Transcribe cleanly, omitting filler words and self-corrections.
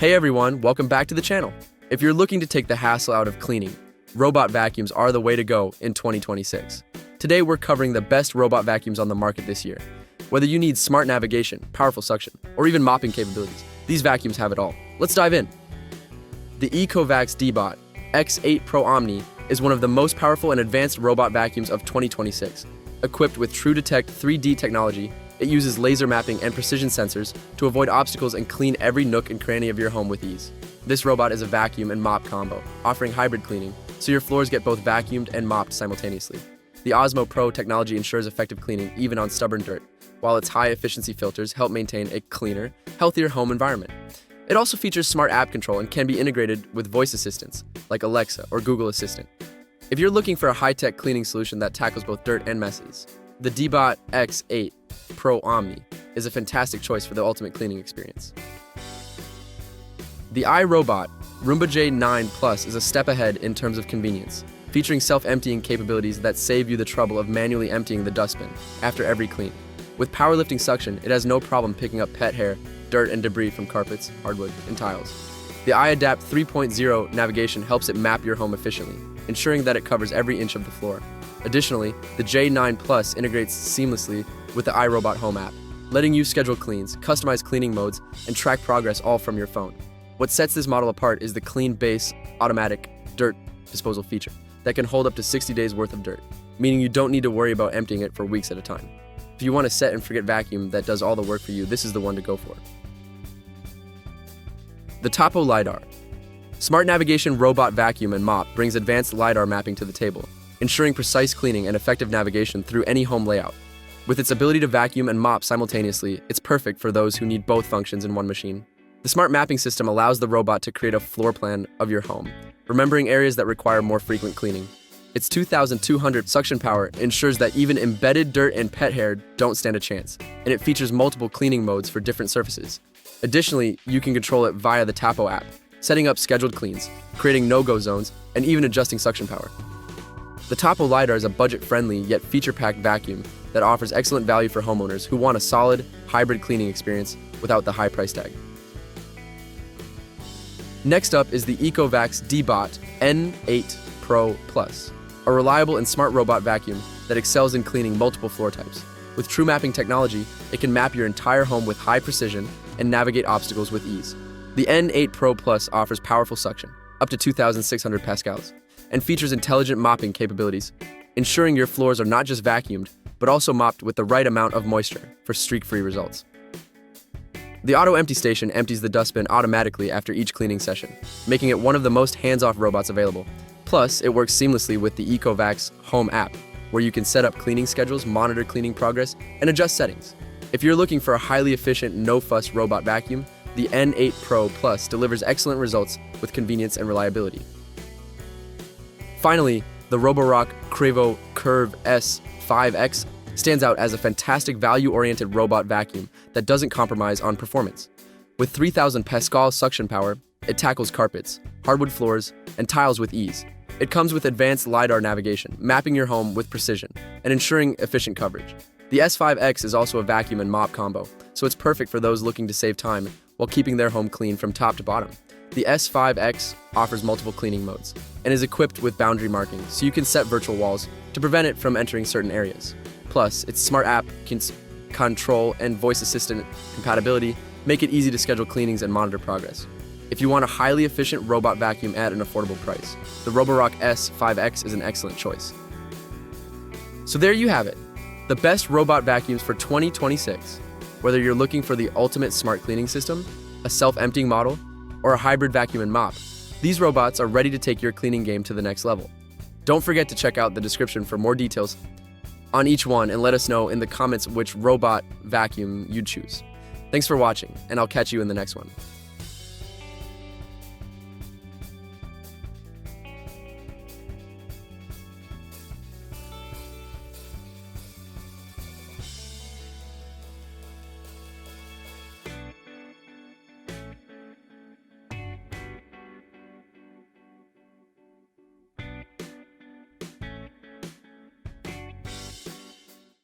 Hey everyone, welcome back to the channel. If you're looking to take the hassle out of cleaning, robot vacuums are the way to go in 2026. Today we're covering the best robot vacuums on the market this year. Whether you need smart navigation, powerful suction, or even mopping capabilities, these vacuums have it all. Let's dive in. The ECOVACS Deebot N8 Pro OMNI is one of the most powerful and advanced robot vacuums of 2026. Equipped with TrueDetect 3D technology, it uses laser mapping and precision sensors to avoid obstacles and clean every nook and cranny of your home with ease. This robot is a vacuum and mop combo, offering hybrid cleaning, so your floors get both vacuumed and mopped simultaneously. The Osmo Pro technology ensures effective cleaning even on stubborn dirt, while its high-efficiency filters help maintain a cleaner, healthier home environment. It also features smart app control and can be integrated with voice assistants, like Alexa or Google Assistant. If you're looking for a high-tech cleaning solution that tackles both dirt and messes, the Deebot N8 Pro OMNI is a fantastic choice for the ultimate cleaning experience. The iRobot Roomba J9 Plus is a step ahead in terms of convenience, featuring self-emptying capabilities that save you the trouble of manually emptying the dustbin after every clean. With power-lifting suction, it has no problem picking up pet hair, dirt, and debris from carpets, hardwood, and tiles. The iAdapt 3.0 navigation helps it map your home efficiently, ensuring that it covers every inch of the floor. Additionally, the J9 Plus integrates seamlessly with the iRobot Home app, letting you schedule cleans, customize cleaning modes, and track progress all from your phone. What sets this model apart is the Clean Base automatic dirt disposal feature that can hold up to 60 days worth of dirt, meaning you don't need to worry about emptying it for weeks at a time. If you want a set and forget vacuum that does all the work for you, this is the one to go for. The Tapo LiDAR Smart navigation robot vacuum and mop brings advanced LiDAR mapping to the table, ensuring precise cleaning and effective navigation through any home layout. With its ability to vacuum and mop simultaneously, it's perfect for those who need both functions in one machine. The smart mapping system allows the robot to create a floor plan of your home, remembering areas that require more frequent cleaning. Its 2,200 suction power ensures that even embedded dirt and pet hair don't stand a chance, and it features multiple cleaning modes for different surfaces. Additionally, you can control it via the Tapo app, setting up scheduled cleans, creating no-go zones, and even adjusting suction power. The Tapo LiDAR is a budget-friendly yet feature-packed vacuum that offers excellent value for homeowners who want a solid, hybrid cleaning experience without the high price tag. Next up is the ECOVACS Deebot N8 Pro Plus, a reliable and smart robot vacuum that excels in cleaning multiple floor types. With true mapping technology, it can map your entire home with high precision and navigate obstacles with ease. The N8 Pro Plus offers powerful suction, up to 2,600 pascals, and features intelligent mopping capabilities, ensuring your floors are not just vacuumed, but also mopped with the right amount of moisture for streak-free results. The Auto Empty Station empties the dustbin automatically after each cleaning session, making it one of the most hands-off robots available. Plus, it works seamlessly with the ECOVACS Home app, where you can set up cleaning schedules, monitor cleaning progress, and adjust settings. If you're looking for a highly efficient, no-fuss robot vacuum, the N8 Pro Plus delivers excellent results with convenience and reliability. Finally, the roborock Qrevo Curv S5X stands out as a fantastic value-oriented robot vacuum that doesn't compromise on performance. With 3,000 pascal suction power, it tackles carpets, hardwood floors, and tiles with ease. It comes with advanced LiDAR navigation, mapping your home with precision and ensuring efficient coverage. The S5X is also a vacuum and mop combo, so it's perfect for those looking to save time while keeping their home clean from top to bottom. The S5X offers multiple cleaning modes and is equipped with boundary marking, so you can set virtual walls to prevent it from entering certain areas. Plus, its smart app control and voice assistant compatibility make it easy to schedule cleanings and monitor progress. If you want a highly efficient robot vacuum at an affordable price, the roborock S5X is an excellent choice. So there you have it, the best robot vacuums for 2026. Whether you're looking for the ultimate smart cleaning system, a self-emptying model, or a hybrid vacuum and mop, these robots are ready to take your cleaning game to the next level. Don't forget to check out the description for more details on each one and let us know in the comments which robot vacuum you'd choose. Thanks for watching, and I'll catch you in the next one.